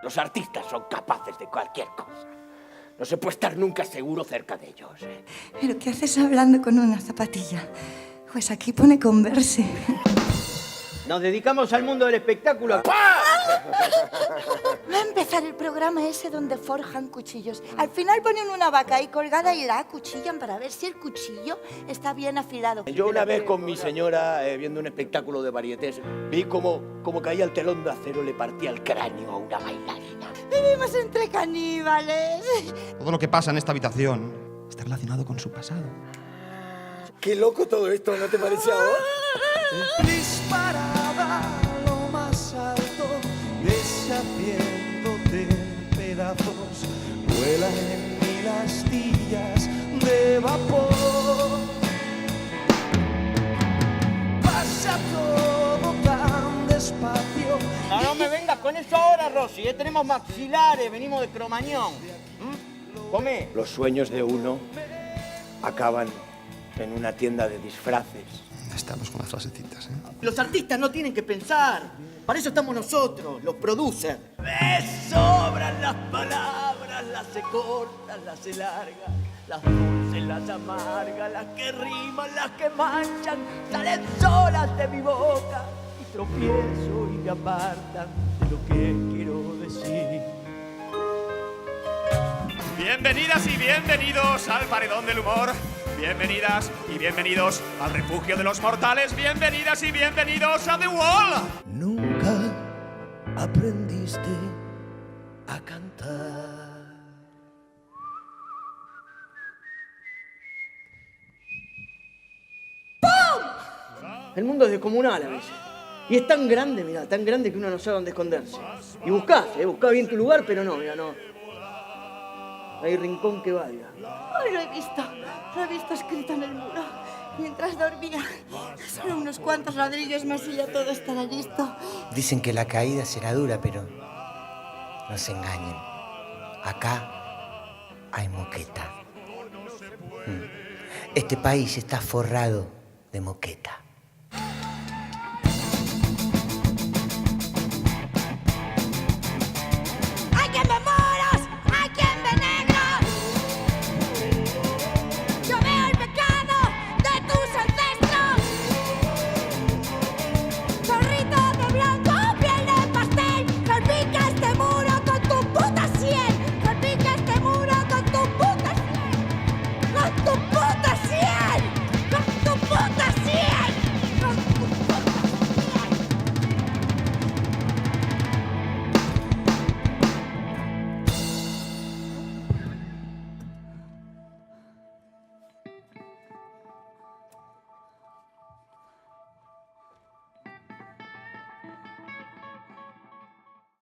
Los artistas son capaces de cualquier cosa. No se puede estar nunca seguro cerca de ellos. ¿Pero qué haces hablando con una zapatilla? Pues aquí pone Converse. Nos dedicamos al mundo del espectáculo. Va a empezar el programa ese donde forjan cuchillos. Al final ponen una vaca ahí colgada y la acuchillan para ver si el cuchillo está bien afilado. Yo una vez con mi señora, viendo un espectáculo de varietés, vi cómo caía el telón de acero y le partía el cráneo a una bailarina. Vivimos entre caníbales. Todo lo que pasa en esta habitación está relacionado con su pasado. Qué loco todo esto, ¿no te parece ahora? Disparada a lo más alto, deshaciéndote en pedazos, vuelan en mil astillas de vapor. Pasa todo tan despacio. No me vengas con eso ahora, Rosy. Tenemos maxilares, venimos de Cromañón. Come. Los sueños de uno acaban en una tienda de disfraces. Estamos con las frasecitas, ¿eh? Los artistas no tienen que pensar. Para eso estamos nosotros, los producers. Me sobran las palabras, las se cortan, las se largan, las dulces, las amargas, las que riman, las que manchan, salen solas de mi boca y tropiezo y me apartan de lo que quiero decir. Bienvenidas y bienvenidos al Paredón del Humor. Bienvenidas y bienvenidos al refugio de los mortales. Bienvenidas y bienvenidos a The Wall. Nunca aprendiste a cantar. El mundo es descomunal a veces. Y es tan grande, mirá, tan grande que uno no sabe dónde esconderse. Y buscá bien tu lugar, pero no, mirá, no. Hay rincón que valga. Ay, lo he visto escrito en el muro. Mientras dormía, solo unos cuantos ladrillos más y ya todo estará listo. Dicen que la caída será dura, pero no se engañen. Acá hay moqueta. Este país está forrado de moqueta.